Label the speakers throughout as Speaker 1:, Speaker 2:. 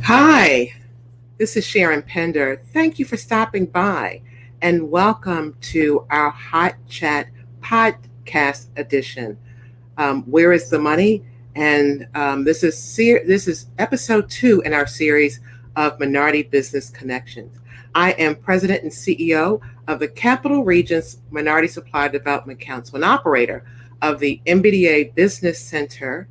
Speaker 1: Hi, this is Sharon Pender. Thank you for stopping by and welcome to our Hot Chat podcast edition. Where is the money? And this is episode 2 in our series of Minority Business Connections. I am president and CEO of the Capital Regions Minority Supply Development Council and operator of the MBDA Business Center,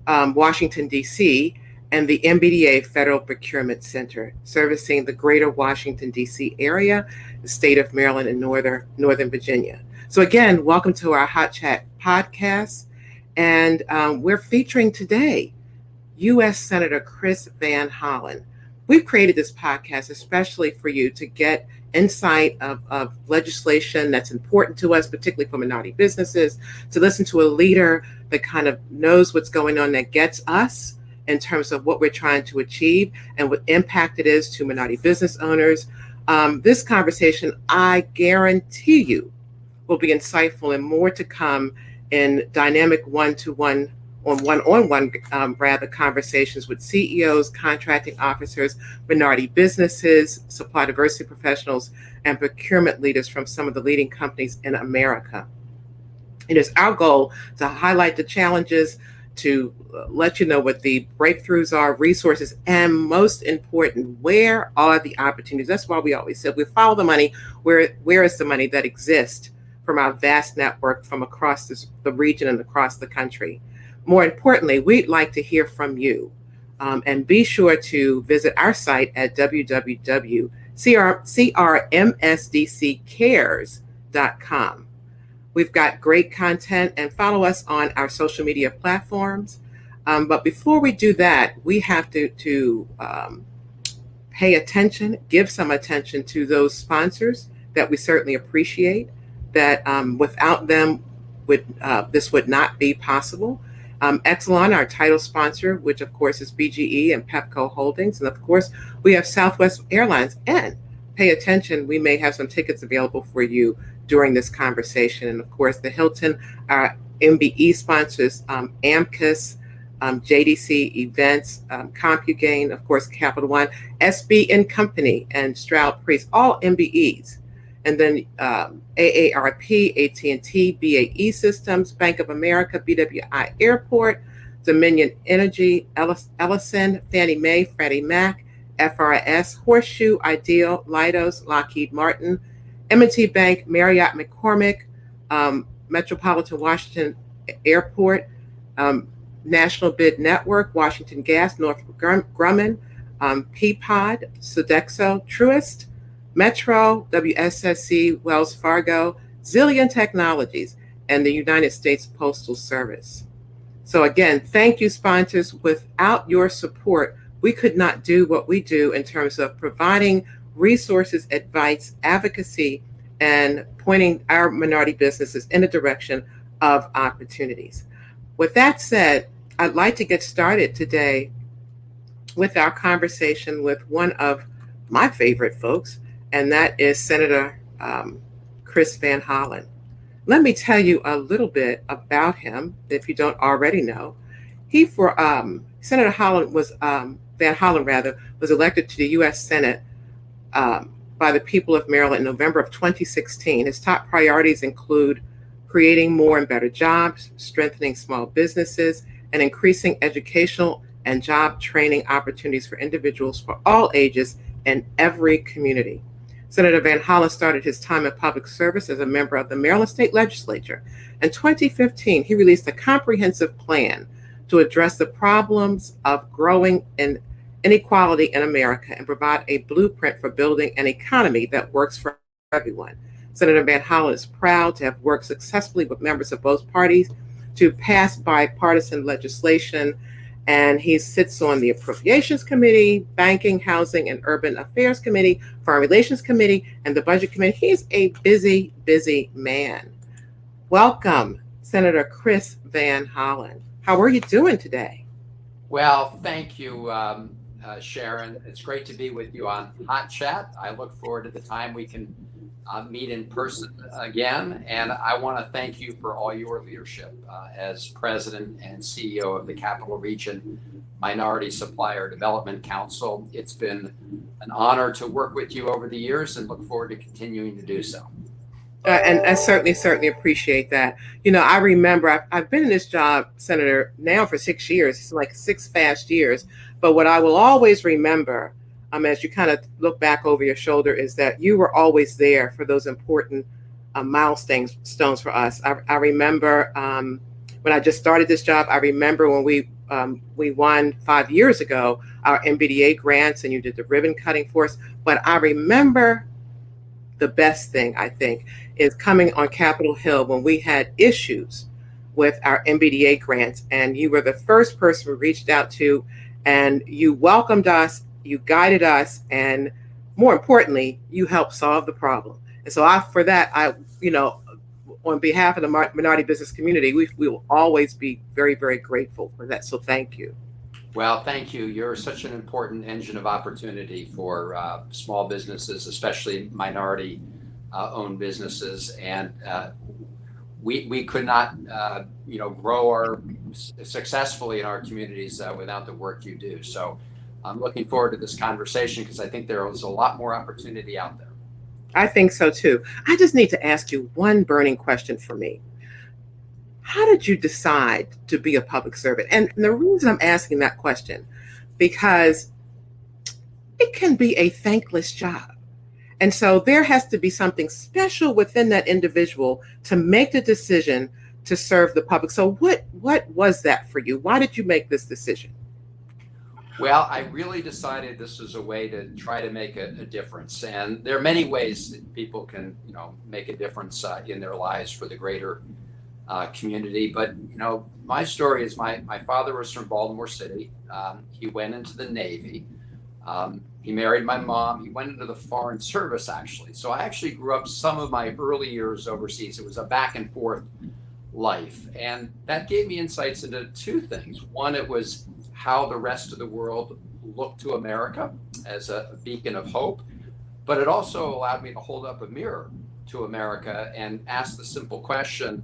Speaker 1: Washington, D.C., and the MBDA Federal Procurement Center, servicing the greater Washington, D.C. area, the state of Maryland, and Northern Virginia. So again, welcome to our Hot Chat podcast. And we're featuring today U.S. Senator Chris Van Hollen. We've created this podcast especially for you to get insight of legislation that's important to us, particularly for minority businesses, to listen to a leader that kind of knows what's going on, that gets us in terms of what we're trying to achieve and what impact it is to minority business owners. This conversation, I guarantee you, will be insightful and more to come in dynamic one-to-one on-one conversations with CEOs, contracting officers, minority businesses, supply diversity professionals, and procurement leaders from some of the leading companies in America. It is our goal to highlight the challenges, to let you know what the breakthroughs are, resources, and most important, where are the opportunities? That's why we always said we follow the money. Where is the money that exists from our vast network from across the region and across the country? More importantly, we'd like to hear from you. And be sure to visit our site at www.crmsdccares.com. We've got great content, and follow us on our social media platforms. But before we do that, we have to pay attention, give some attention to those sponsors that we certainly appreciate, that without them, this would not be possible. Exelon, our title sponsor, which of course is BGE and Pepco Holdings. And of course, we have Southwest Airlines. And pay attention, we may have some tickets available for you during this conversation. And of course, the Hilton, our MBE sponsors, AMCUS, JDC Events, CompuGain, of course, Capital One, SB and Company, and Stroud Priest, all MBEs. And then AARP, AT&T, BAE Systems, Bank of America, BWI Airport, Dominion Energy, Ellison, Fannie Mae, Freddie Mac, FRS, Horseshoe, Ideal, Leidos, Lockheed Martin, M&T Bank, Marriott McCormick, Metropolitan Washington Airport, National Bid Network, Washington Gas, Northrop Grumman, Peapod, Sodexo, Truist, Metro, WSSC, Wells Fargo, Zillion Technologies, and the United States Postal Service. So again, thank you, sponsors. Without your support, we could not do what we do in terms of providing resources, advice, advocacy, and pointing our minority businesses in the direction of opportunities. With that said, I'd like to get started today with our conversation with one of my favorite folks, and that is Senator Chris Van Hollen. Let me tell you a little bit about him, if you don't already know. Senator Hollen was Van Hollen was elected to the U.S. Senate by the people of Maryland in November of 2016. His top priorities include creating more and better jobs, strengthening small businesses, and increasing educational and job training opportunities for individuals for all ages in every community. Senator Van Hollen started his time in public service as a member of the Maryland State Legislature. In 2015, he released a comprehensive plan to address the problems of growing inequality in America and provide a blueprint for building an economy that works for everyone. Senator Van Hollen is proud to have worked successfully with members of both parties to pass bipartisan legislation, and he sits on the Appropriations Committee, Banking, Housing, and Urban Affairs Committee, Foreign Relations Committee, and the Budget Committee. He's a busy, busy man. Welcome, Senator Chris Van Hollen. How are you doing today?
Speaker 2: Well, thank you, Sharon. It's great to be with you on Hot Chat. I look forward to the time we can meet in person again. And I want to thank you for all your leadership as president and CEO of the Capital Region Minority Supplier Development Council. It's been an honor to work with you over the years and look forward to continuing to do so.
Speaker 1: And I certainly appreciate that. I remember I've been in this job, Senator, now for 6 years. It's like 6 fast years. But what I will always remember, as you kind of look back over your shoulder, is that you were always there for those important milestones for us. I remember when I just started this job. I remember when we won 5 years ago our MBDA grants, and you did the ribbon cutting for us. But I remember the best thing, I think, is coming on Capitol Hill when we had issues with our MBDA grants, and you were the first person we reached out to, and you welcomed us, you guided us, and more importantly, you helped solve the problem. And so for that, on behalf of the minority business community, we will always be very, very grateful for that. So thank you.
Speaker 2: Well, thank you. You're such an important engine of opportunity for small businesses, especially minority owned businesses. And we could not, grow successfully in our communities without the work you do. So I'm looking forward to this conversation because I think there is a lot more opportunity out there.
Speaker 1: I think so too. I just need to ask you one burning question for me. How did you decide to be a public servant? And the reason I'm asking that question, because it can be a thankless job. And so there has to be something special within that individual to make the decision to serve the public. So what was that for you? Why did you make this decision?
Speaker 2: Well, I really decided this was a way to try to make a difference. And there are many ways that people can, make a difference in their lives for the greater community. But, my story is my father was from Baltimore City. He went into the Navy. He married my mom. He went into the Foreign Service, actually. So I actually grew up some of my early years overseas. It was a back and forth life. And that gave me insights into two things. One, it was how the rest of the world looked to America as a beacon of hope. But it also allowed me to hold up a mirror to America and ask the simple question,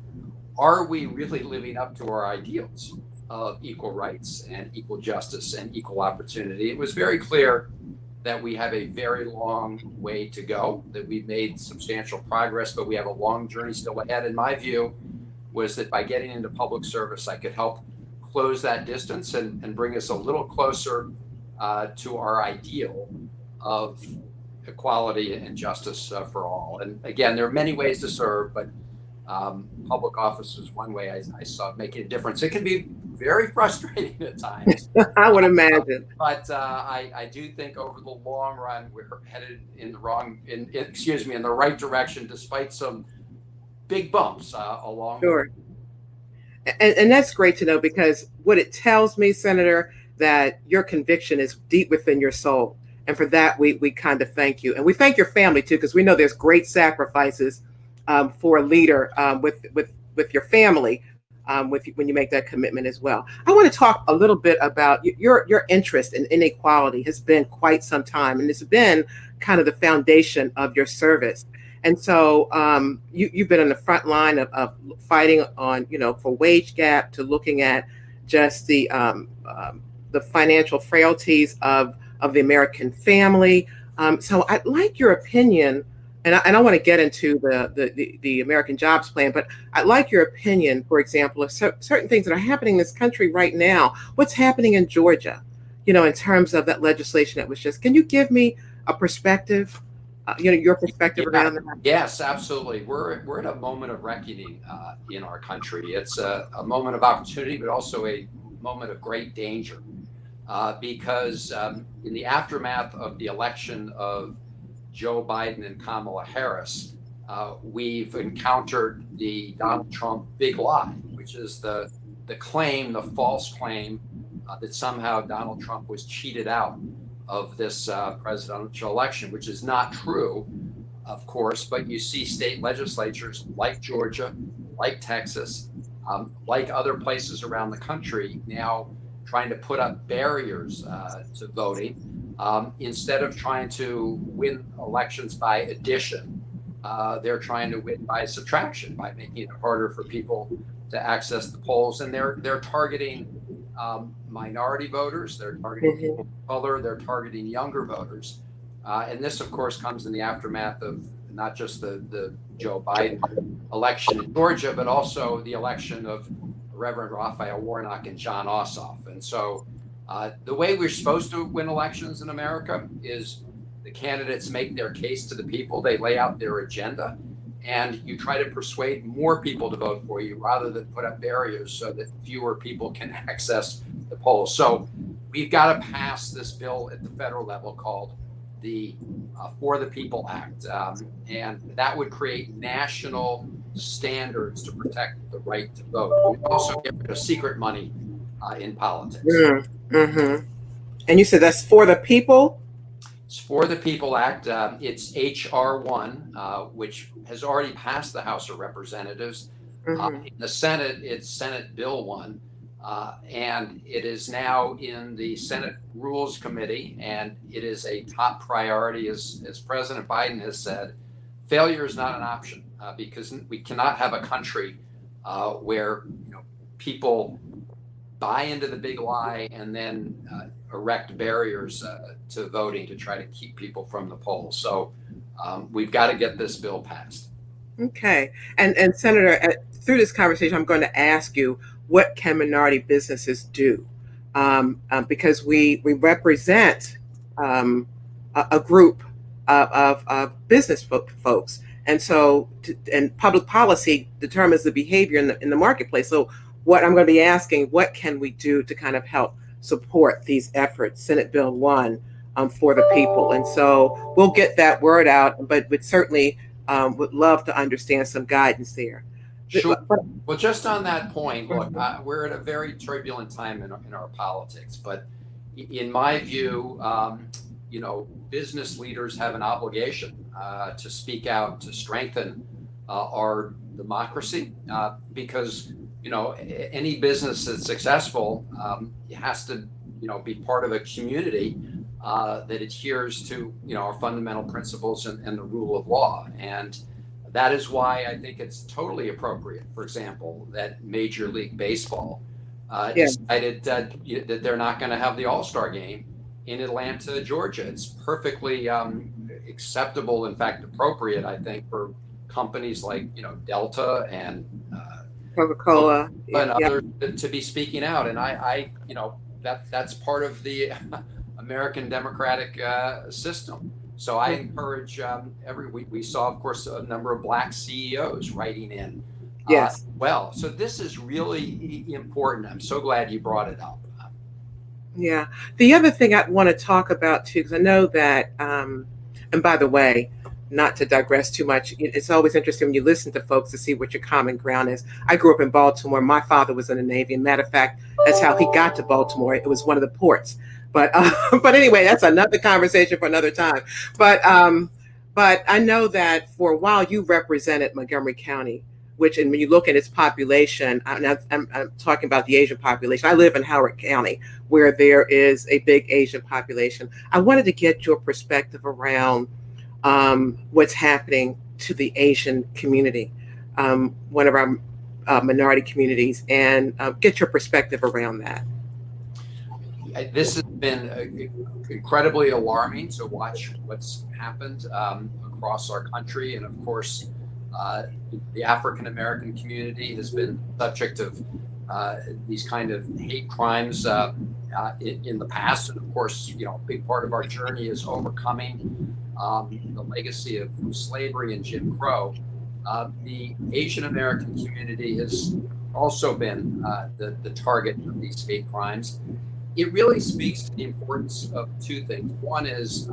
Speaker 2: are we really living up to our ideals of equal rights and equal justice and equal opportunity? It was very clear that we have a very long way to go, that we've made substantial progress, but we have a long journey still ahead. And my view was that by getting into public service, I could help close that distance and bring us a little closer to our ideal of equality and justice for all. And again, there are many ways to serve, but public office is one way I saw making a difference. It can be very frustrating at times.
Speaker 1: I would imagine.
Speaker 2: But I do think over the long run, we're headed in the right direction, despite some big bumps along the way.
Speaker 1: And that's great to know, because what it tells me, Senator, that your conviction is deep within your soul. And for that, we kind of thank you. And we thank your family, too, because we know there's great sacrifices for a leader with your family when you make that commitment as well. I want to talk a little bit about your interest in inequality has been quite some time, and it's been kind of the foundation of your service. And so you've been on the front line of fighting on, for wage gap, to looking at just the financial frailties of the American family. So I'd like your opinion, and I want to get into the American Jobs Plan, but I'd like your opinion, for example, of certain things that are happening in this country right now. What's happening in Georgia, in terms of that legislation that was just, can you give me a perspective? Your perspective around that?
Speaker 2: Yes, absolutely. We're at a moment of reckoning in our country. It's a moment of opportunity, but also a moment of great danger, because in the aftermath of the election of Joe Biden and Kamala Harris, we've encountered the Donald Trump big lie, which is the false claim that somehow Donald Trump was cheated out of this presidential election, which is not true, of course. But you see state legislatures like Georgia, like Texas, like other places around the country now trying to put up barriers to voting. Instead of trying to win elections by addition, they're trying to win by subtraction, by making it harder for people to access the polls. And they're targeting minority voters, they're targeting
Speaker 1: Mhm.
Speaker 2: people of color, they're targeting younger voters. And this, of course, comes in the aftermath of not just the Joe Biden election in Georgia, but also the election of Reverend Raphael Warnock and John Ossoff. And so the way we're supposed to win elections in America is the candidates make their case to the people, they lay out their agenda, and you try to persuade more people to vote for you rather than put up barriers so that fewer people can access the polls. So we've got to pass this bill at the federal level called the For the People Act. And that would create national standards to protect the right to vote. We also get rid of secret money in politics.
Speaker 1: Mm-hmm. And you said that's for the people?
Speaker 2: It's For the People Act. It's H.R. 1, which has already passed the House of Representatives.
Speaker 1: Mm-hmm.
Speaker 2: In the Senate, it's Senate Bill 1. And it is now in the Senate Rules Committee, and it is a top priority, as President Biden has said. Failure is not an option because we cannot have a country where people buy into the big lie and then erect barriers to voting to try to keep people from the polls. So we've got to get this bill passed.
Speaker 1: Okay. And Senator, through this conversation, I'm going to ask you, what can minority businesses do? Because we represent a group of business folks. And so, and public policy determines the behavior in the marketplace. So what I'm going to be asking, what can we do to kind of help support these efforts, Senate Bill 1, for the people? And so we'll get that word out, but certainly would love to understand some guidance there.
Speaker 2: Sure. Well, just on that point, look, we're at a very turbulent time in our politics, but in my view, business leaders have an obligation to speak out to strengthen our democracy because any business that's successful has to be part of a community that adheres to our fundamental principles and the rule of law. And that is why I think it's totally appropriate, for example, that Major League Baseball decided that they're not going to have the All-Star game in Atlanta, Georgia. It's perfectly acceptable, in fact, appropriate, I think, for companies like Delta and
Speaker 1: Coca-Cola
Speaker 2: and others to be speaking out. And that's part of the American democratic system. So I encourage we saw, of course, a number of Black CEOs writing in.
Speaker 1: Yes.
Speaker 2: Well, so this is really important. I'm so glad you brought it up.
Speaker 1: Yeah. The other thing I want to talk about too, because I know that, and by the way, not to digress too much, it's always interesting when you listen to folks to see what your common ground is. I grew up in Baltimore. My father was in the Navy. And matter of fact, that's how he got to Baltimore. It was one of the ports. But anyway, that's another conversation for another time. But I know that for a while you represented Montgomery County, which, and when you look at its population, I'm talking about the Asian population. I live in Howard County, where there is a big Asian population. I wanted to get your perspective around what's happening to the Asian community, one of our minority communities, and get your perspective around that.
Speaker 2: This has been incredibly alarming to watch what's happened across our country. And of course, the African American community has been subject of these kind of hate crimes in the past. And of course, a big part of our journey is overcoming the legacy of slavery and Jim Crow. The Asian American community has also been the target of these hate crimes. It really speaks to the importance of two things. One is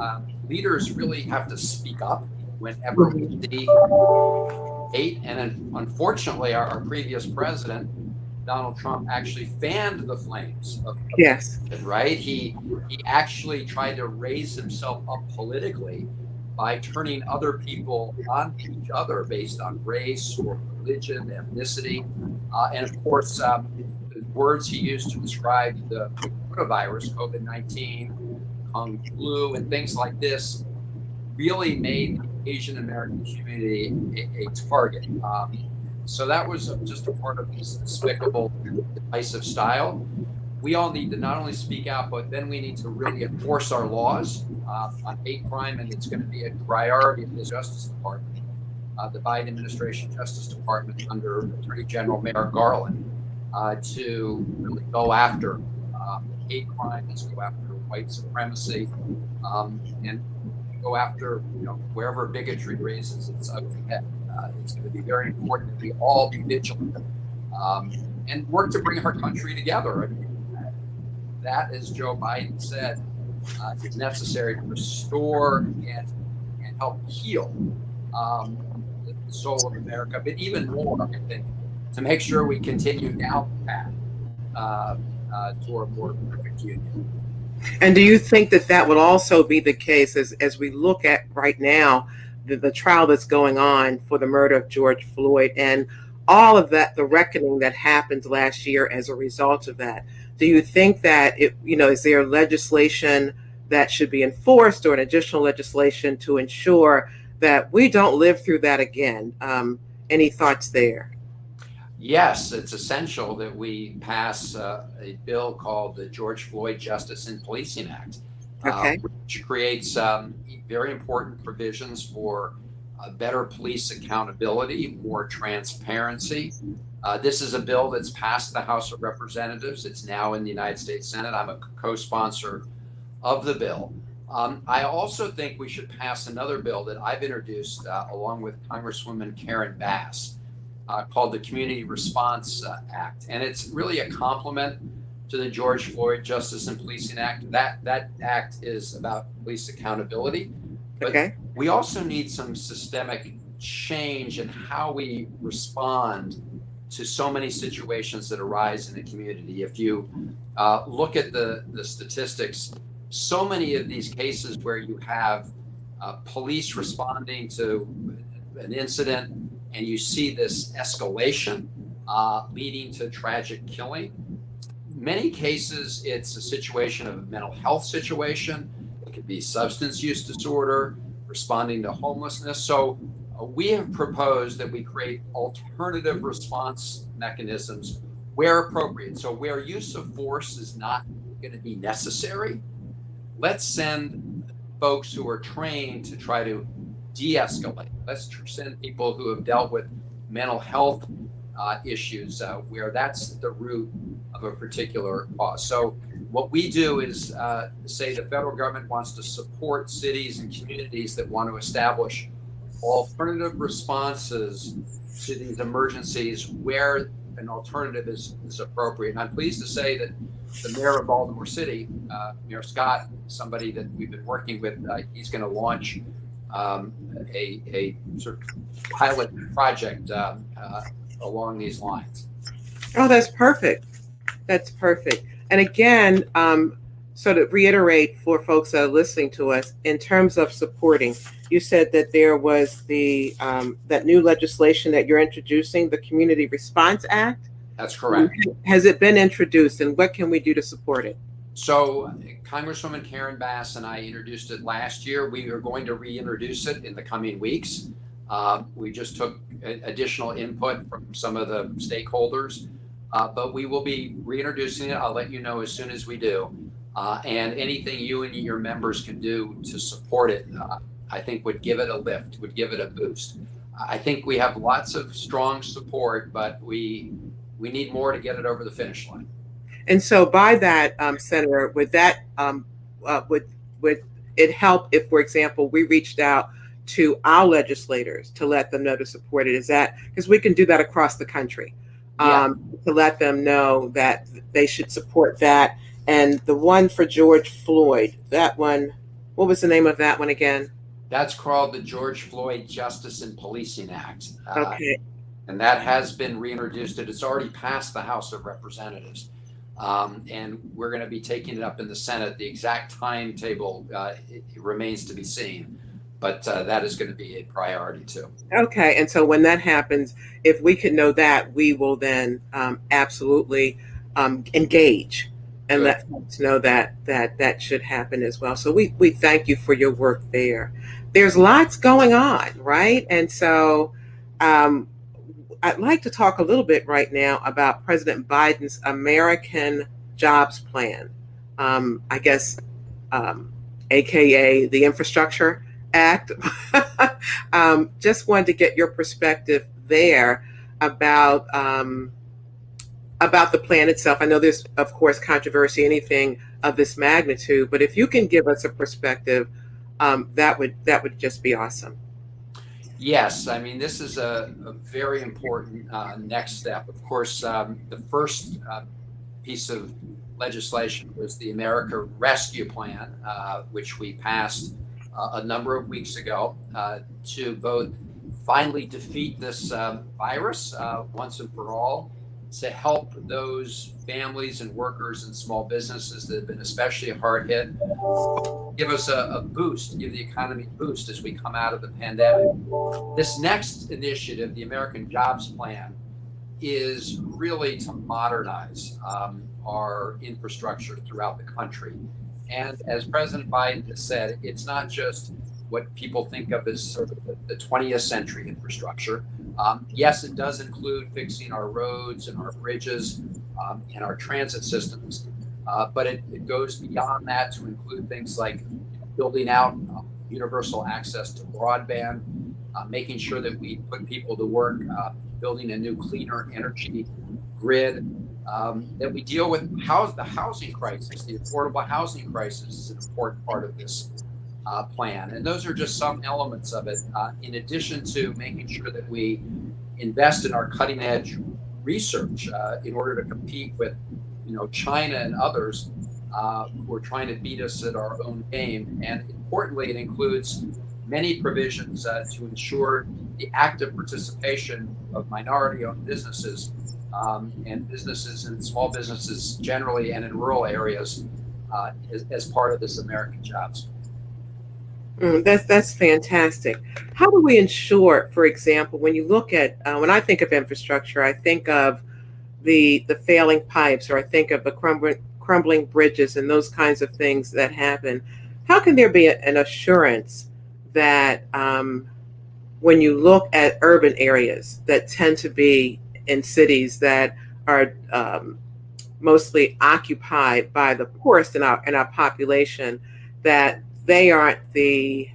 Speaker 2: leaders really have to speak up whenever we see hate. And unfortunately, our previous president, Donald Trump, actually fanned the flames of it, right? He actually tried to raise himself up politically by turning other people on each other based on race or religion, ethnicity, and of course, the words he used to describe the coronavirus, COVID-19, Kung flu, and things like this really made the Asian American community a target. So that was just a part of his despicable, divisive style. we all need to not only speak out, but then we need to really enforce our laws on hate crime, and it's going to be a priority of the Justice Department, the Biden administration Justice Department under Attorney General Merrick Garland, to really go after hate crimes, go after white supremacy, and go after wherever bigotry raises its ugly head. It's going to be very important that we all be vigilant and work to bring our country together. I mean, that, as Joe Biden said, is necessary to restore and help heal the soul of America, but even more, I think, to make sure we continue down the path toward a more perfect union.
Speaker 1: And do you think that that would also be the case as we look at right now the trial that's going on for the murder of George Floyd and all of that, the reckoning that happened last year as a result of that? Do you think that is there legislation that should be enforced or an additional legislation to ensure that we don't live through that again? Any thoughts there?
Speaker 2: Yes, it's essential that we pass a bill called the George Floyd Justice in Policing Act, which creates very important provisions for better police accountability, more transparency. This is a bill that's passed the House of Representatives. It's now in the United States Senate. I'm a co-sponsor of the bill. I also think we should pass another bill that I've introduced along with Congresswoman Karen Bass, called the Community Response Act. And it's really a complement to the George Floyd Justice and Policing Act. That act is about police accountability. But we also need some systemic change in how we respond to so many situations that arise in the community. If you look at the statistics, so many of these cases where you have police responding to an incident and you see this escalation leading to tragic killing, many cases it's a situation of a mental health situation. It could be substance use disorder, responding to homelessness. So we have proposed that we create alternative response mechanisms where appropriate. So where use of force is not going to be necessary, let's send folks who are trained to try to de-escalate. Let's send people who have dealt with mental health issues where that's the root of a particular cause. So what we do is say the federal government wants to support cities and communities that want to establish alternative responses to these emergencies where an alternative is appropriate. And I'm pleased to say that the mayor of Baltimore City, Mayor Scott, somebody that we've been working with, he's going to launch a sort of pilot project along these lines.
Speaker 1: Oh, that's perfect. That's perfect. And again, so to reiterate for folks that are listening to us, in terms of supporting, you said that there was the that new legislation that you're introducing, the Community Response Act.
Speaker 2: That's correct.
Speaker 1: Has it been introduced, and what can we do to support it?
Speaker 2: So Congresswoman Karen Bass and I introduced it last year. We are going to reintroduce it in the coming weeks. We just took additional input from some of the stakeholders, but we will be reintroducing it. I'll let you know as soon as we do. And anything you and your members can do to support it, I think would give it a lift, would give it a boost. I think we have lots of strong support, but we need more to get it over the finish line.
Speaker 1: And so by that, Senator, would that would it help if, for example, we reached out to our legislators to let them know to support it? Is that because we can do that across the country, to let them know that they should support that? And the one for George Floyd, that one, what was the name of that one again?
Speaker 2: That's called the George Floyd Justice and Policing Act.
Speaker 1: Okay.
Speaker 2: And that has been reintroduced. It's already passed the House of Representatives. And we're going to be taking it up in the Senate. The exact timetable it remains to be seen, but that is going to be a priority too. Okay.
Speaker 1: And so when that happens, if we can know that, we will then absolutely engage and let folks know that should happen as well. So we thank you for your work there. There's lots going on, right? And so I'd like to talk a little bit right now about President Biden's American jobs plan, I guess, AKA the Infrastructure Act. Just wanted to get your perspective there about about the plan itself. I know there's, of course, controversy, anything of this magnitude, but if you can give us a perspective, that would just be awesome.
Speaker 2: Yes, I mean, this is a very important next step. Of course, the first piece of legislation was the America Rescue Plan, which we passed a number of weeks ago to both finally defeat this virus once and for all, to help those families and workers and small businesses that have been especially hard hit, give us a boost, give the economy a boost as we come out of the pandemic. This next initiative, the American Jobs Plan, is really to modernize our infrastructure throughout the country. And as President Biden has said, it's not just what people think of as sort of the 20th century infrastructure. Yes, it does include fixing our roads and our bridges and our transit systems, but it goes beyond that to include things like building out universal access to broadband, making sure that we put people to work, building a new cleaner energy grid, that we deal with the housing crisis. The affordable housing crisis is an important part of this plan. And those are just some elements of it, in addition to making sure that we invest in our cutting edge research in order to compete with China and others who are trying to beat us at our own game. And importantly, it includes many provisions to ensure the active participation of minority-owned businesses and businesses and small businesses generally and in rural areas as part of this American Jobs.
Speaker 1: That's fantastic. How do we ensure, for example, when you look at when I think of infrastructure, I think of the failing pipes, or I think of the crumbling bridges and those kinds of things that happen. How can there be an assurance that when you look at urban areas that tend to be in cities that are mostly occupied by the poorest in our population, that they aren't the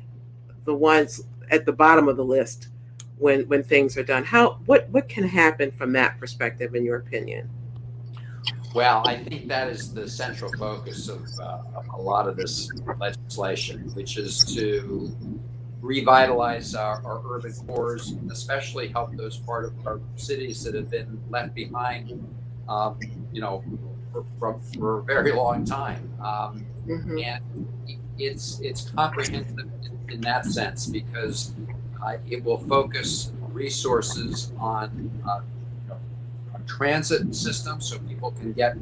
Speaker 1: ones at the bottom of the list when things are done? What can happen from that perspective, in your opinion?
Speaker 2: Well, I think that is the central focus of a lot of this legislation, which is to revitalize our urban cores, especially help those part of our cities that have been left behind, for a very long time.
Speaker 1: Mm-hmm.
Speaker 2: And it's comprehensive in that sense, because it will focus resources on transit systems so people can get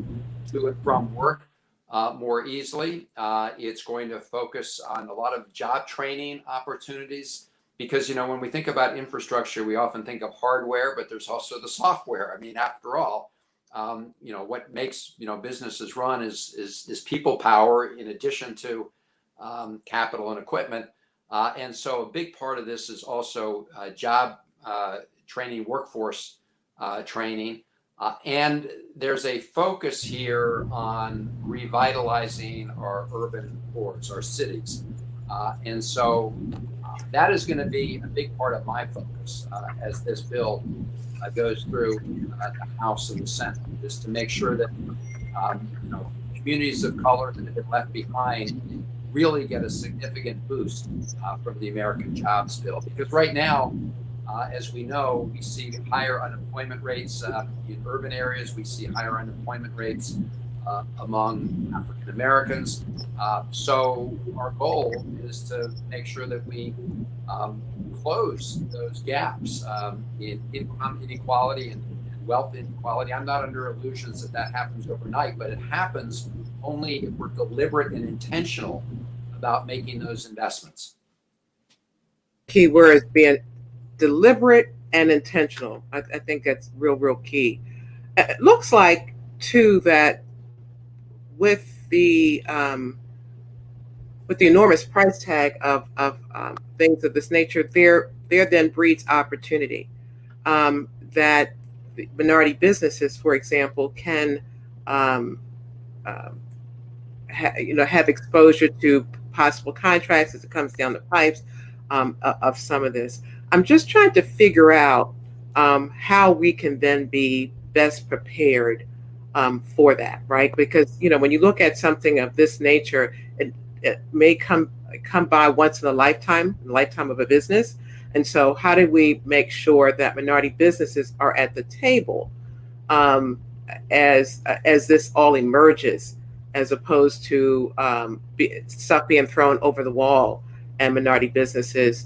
Speaker 2: to and from work more easily. It's going to focus on a lot of job training opportunities, because when we think about infrastructure, we often think of hardware, but there's also the software. I mean, after all, what makes businesses run is people power, in addition to capital and equipment. And so a big part of this is also job training, workforce training. And there's a focus here on revitalizing our urban cores, our cities. And so that is going to be a big part of my focus as this bill goes through the House and the Senate, is to make sure that communities of color that have been left behind really get a significant boost from the American Jobs Bill. Because right now, as we know, we see higher unemployment rates in urban areas. We see higher unemployment rates among African Americans. So our goal is to make sure that we close those gaps in income inequality and wealth inequality. I'm not under illusions that happens overnight, but it happens only if we're deliberate and intentional about making those investments.
Speaker 1: Key words being deliberate and intentional. I think that's real key. It looks like too that with the enormous price tag of things of this nature, there then breeds opportunity that minority businesses, for example, can have exposure to possible contracts as it comes down the pipes of some of this. I'm just trying to figure out how we can then be best prepared for that, right? Because when you look at something of this nature, it may come by once in a lifetime, of a business. And so, how do we make sure that minority businesses are at the table as this all emerges, as opposed to stuff being thrown over the wall and minority businesses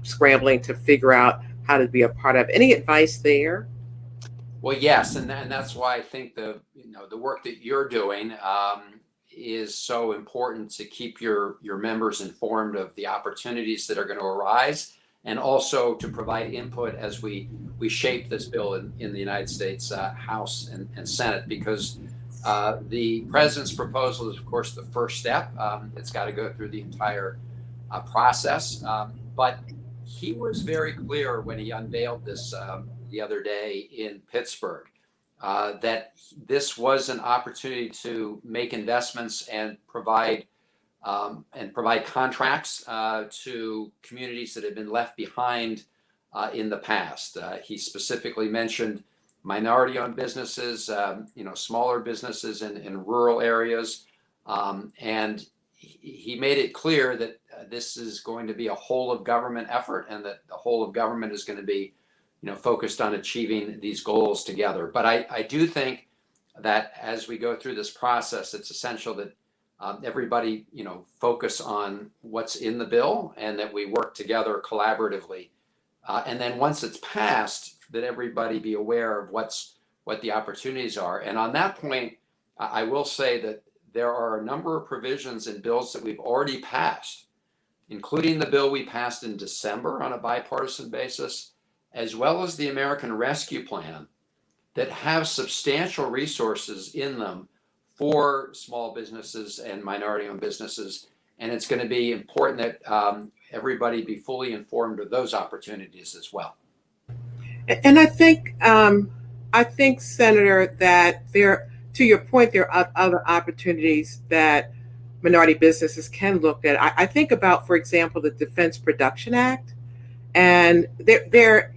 Speaker 1: scrambling to figure out how to be a part of? Any advice there?
Speaker 2: Well, yes, and that's why I think the work that you're doing is so important to keep your members informed of the opportunities that are going to arise, and also to provide input as we shape this bill in the United States House and Senate, because the president's proposal is, of course, the first step. It's got to go through the entire process, but he was very clear when he unveiled this the other day in Pittsburgh that this was an opportunity to make investments and provide contracts to communities that had been left behind in the past. He specifically mentioned minority-owned businesses, smaller businesses in rural areas, and he made it clear that this is going to be a whole of government effort, and that the whole of government is going to be focused on achieving these goals together. But I do think that as we go through this process, it's essential that everybody, focus on what's in the bill, and that we work together collaboratively. And then once it's passed, that everybody be aware of what the opportunities are. And on that point, I will say that there are a number of provisions in bills that we've already passed, including the bill we passed in December on a bipartisan basis, as well as the American Rescue Plan, that have substantial resources in them for small businesses and minority-owned businesses. And it's going to be important that everybody be fully informed of those opportunities as well.
Speaker 1: And I think, Senator, that to your point, there are other opportunities that minority businesses can look at. I think about, for example, the Defense Production Act. And they're,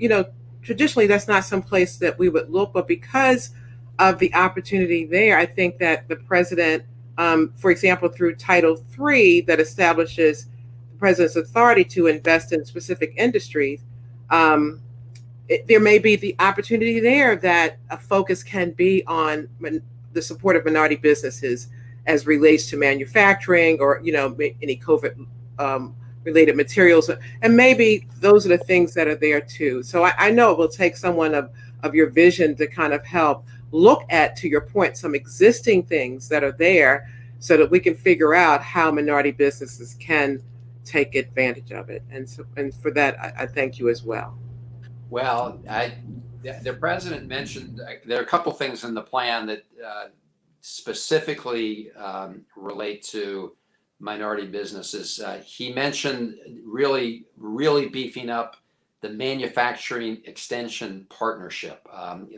Speaker 1: traditionally that's not some place that we would look, but because of the opportunity there, I think that the president, for example, through Title III, that establishes the president's authority to invest in specific industries, there may be the opportunity there that a focus can be on the support of minority businesses as relates to manufacturing, or any COVID related materials, and maybe those are the things that are there too. So I know it will take someone of your vision to kind of help look at, to your point, some existing things that are there, so that we can figure out how minority businesses can take advantage of it. And for that, I thank you as well.
Speaker 2: Well, the president mentioned there are a couple things in the plan that specifically relate to minority businesses. He mentioned really beefing up the manufacturing extension partnership.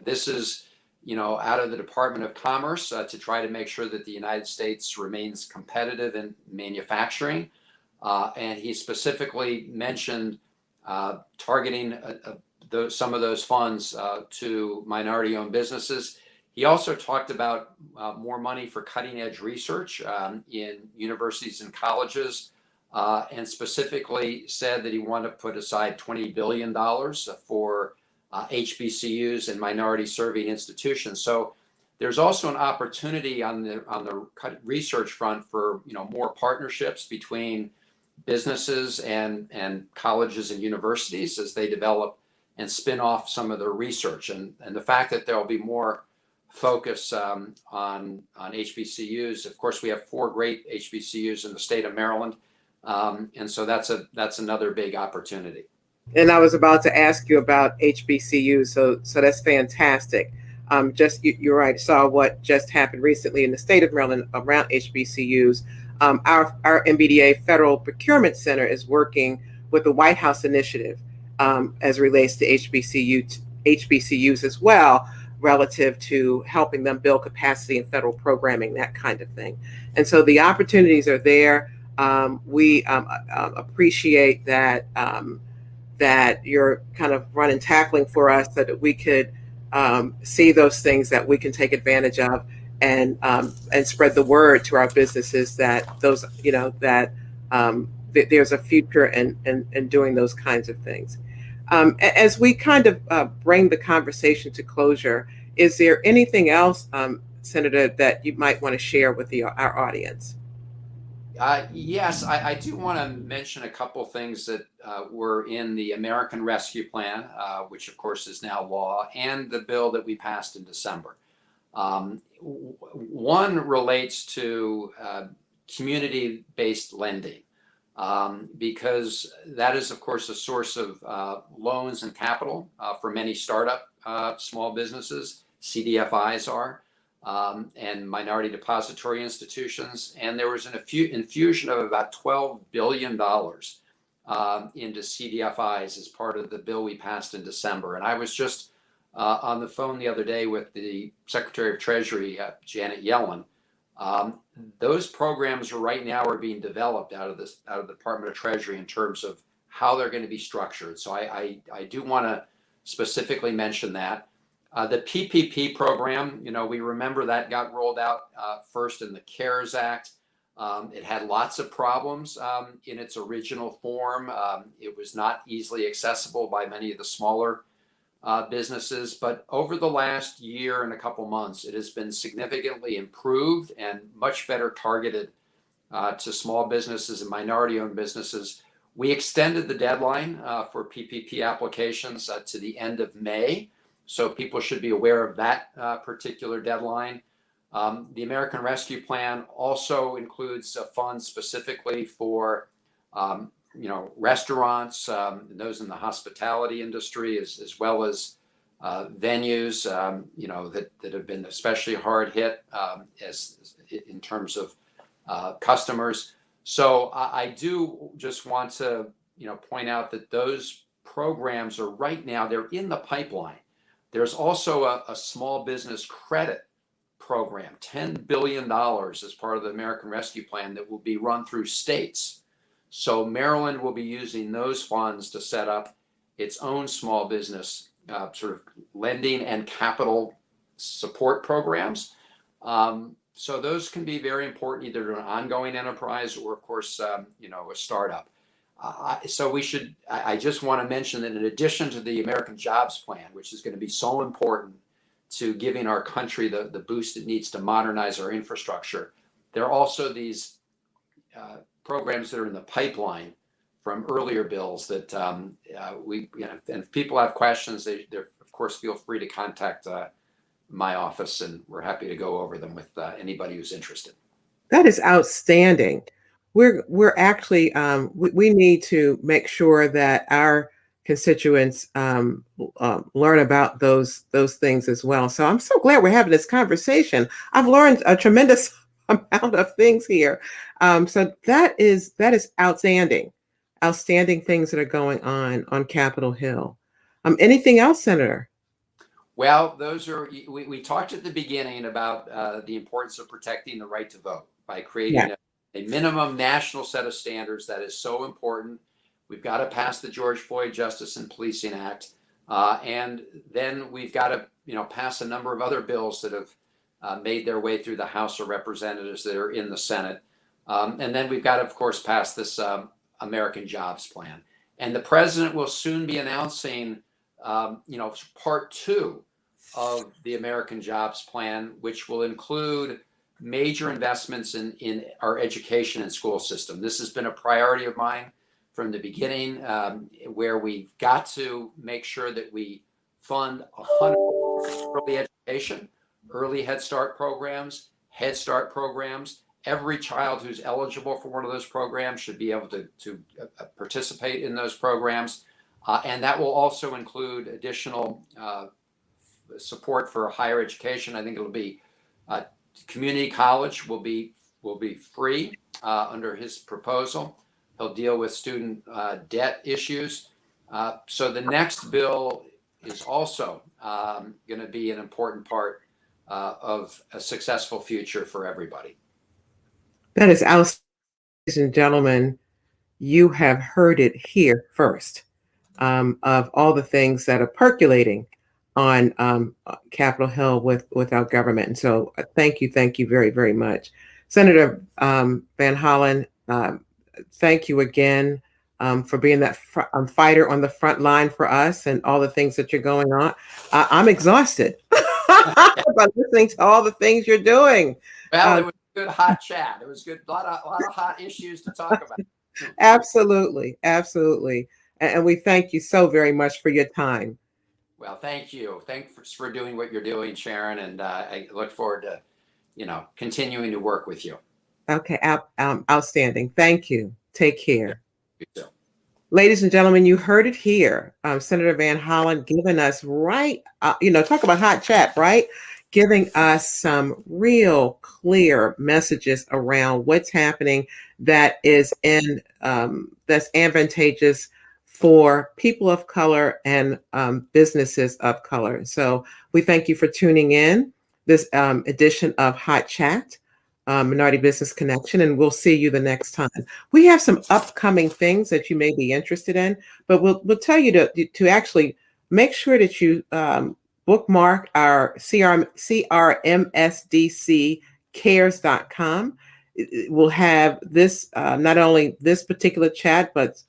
Speaker 2: This is, out of the Department of Commerce to try to make sure that the United States remains competitive in manufacturing. And he specifically mentioned targeting some of those funds to minority-owned businesses. He also talked about more money for cutting-edge research in universities and colleges, and specifically said that he wanted to put aside $20 billion for HBCUs and minority-serving institutions. So there's also an opportunity on the research front for more partnerships between businesses and colleges and universities as they develop and spin off some of their research. And the fact that there'll be more focus on HBCUs. Of course, we have 4 great HBCUs in the state of Maryland, and so that's another big opportunity.
Speaker 1: And I was about to ask you about HBCUs, so that's fantastic. You're right. Saw what just happened recently in the state of Maryland around HBCUs. Our MBDA Federal Procurement Center is working with the White House initiative as it relates to HBCUs as well, relative to helping them build capacity in federal programming, that kind of thing. And so the opportunities are there. We appreciate that that you're kind of running tackling for us so that we could see those things that we can take advantage of and spread the word to our businesses that those there's a future in doing those kinds of things. As we kind of bring the conversation to closure, is there anything else, Senator, that you might want to share with our audience?
Speaker 2: Yes, I do want to mention a couple things that were in the American Rescue Plan, which of course is now law, and the bill that we passed in December. One relates to community-based lending, because that is, of course, a source of loans and capital for many startup small businesses. CDFIs are. And minority depository institutions. And there was an infusion of about $12 billion into CDFIs as part of the bill we passed in December. And I was just on the phone the other day with the Secretary of Treasury, Janet Yellen. Those programs right now are being developed out of the Department of Treasury in terms of how they're going to be structured. So I do want to specifically mention that. The PPP program, we remember that got rolled out first in the CARES Act. It had lots of problems in its original form. It was not easily accessible by many of the smaller businesses. But over the last year and a couple months, it has been significantly improved and much better targeted to small businesses and minority-owned businesses. We extended the deadline for PPP applications to the end of May. So people should be aware of that particular deadline. The American Rescue Plan also includes funds specifically for, restaurants, those in the hospitality industry, as well as venues, that have been especially hard hit as in terms of customers. So I do just want to, point out that those programs are right now, they're in the pipeline. There's also a small business credit program, $10 billion as part of the American Rescue Plan that will be run through states. So Maryland will be using those funds to set up its own small business sort of lending and capital support programs. So those can be very important, either to an ongoing enterprise or, of course, a startup. I just want to mention that in addition to the American Jobs Plan, which is going to be so important to giving our country the boost it needs to modernize our infrastructure, there are also these programs that are in the pipeline from earlier bills that and if people have questions, they're of course, feel free to contact my office, and we're happy to go over them with anybody who's interested.
Speaker 1: That is outstanding. We're actually we need to make sure that our constituents learn about those things as well. So I'm so glad we're having this conversation. I've learned a tremendous amount of things here. So that is outstanding things that are going on Capitol Hill. Anything else, Senator?
Speaker 2: Well, we talked at the beginning about the importance of protecting the right to vote by creating a minimum national set of standards that is so important. We've got to pass the George Floyd Justice and Policing Act, and then we've got to pass a number of other bills that have made their way through the House of Representatives that are in the Senate, and then we've got to, of course, pass this American Jobs Plan. And the president will soon be announcing, part 2 of the American Jobs Plan, which will include major investments in our education and school system. This has been a priority of mine from the beginning, where we've got to make sure that we fund 100% early education, early Head Start programs, Head Start programs. Every child who's eligible for one of those programs should be able to participate in those programs. And that will also include additional support for higher education. I think it'll be community college will be free under his proposal. He'll deal with student debt issues. So the next bill is also going to be an important part of a successful future for everybody.
Speaker 1: That is outstanding, ladies and gentlemen. You have heard it here first, of all the things that are percolating on Capitol Hill with our government. And so thank you very, very much. Senator Van Hollen, thank you again for being that fighter on the front line for us and all the things that you're going on. I'm exhausted by listening to all the things you're doing.
Speaker 2: Well, it was a good hot chat. It was good. A lot of hot issues to talk about.
Speaker 1: Absolutely. And we thank you so very much for your time.
Speaker 2: Well, thank you. Thanks for doing what you're doing, Sharon. And I look forward to, continuing to work with you.
Speaker 1: Okay. Outstanding. Thank you. Take care.
Speaker 2: You too.
Speaker 1: Ladies and gentlemen, you heard it here. Senator Van Hollen giving us talk about hot chat, right? Giving us some real clear messages around what's happening that is that's advantageous for people of color and businesses of color. So we thank you for tuning in this edition of Hot Chat, Minority Business Connection, and we'll see you the next time. We have some upcoming things that you may be interested in, but we'll tell you to actually make sure that you bookmark our crmsdccares.com. We'll have this, not only this particular chat, but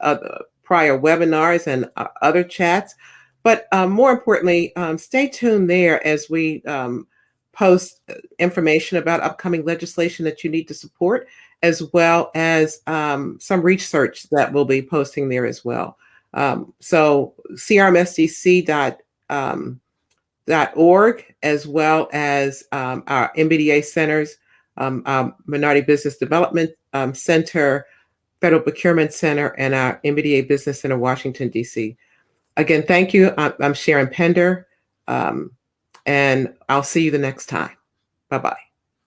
Speaker 1: prior webinars and other chats. But more importantly, stay tuned there as we post information about upcoming legislation that you need to support, as well as some research that we'll be posting there as well. So crmsdc.org, as well as our MBDA centers, our Minority Business Development Center, Federal Procurement Center, and our MBDA Business Center, Washington, D.C. Again, thank you. I'm Sharon Pender, and I'll see you the next time. Bye-bye.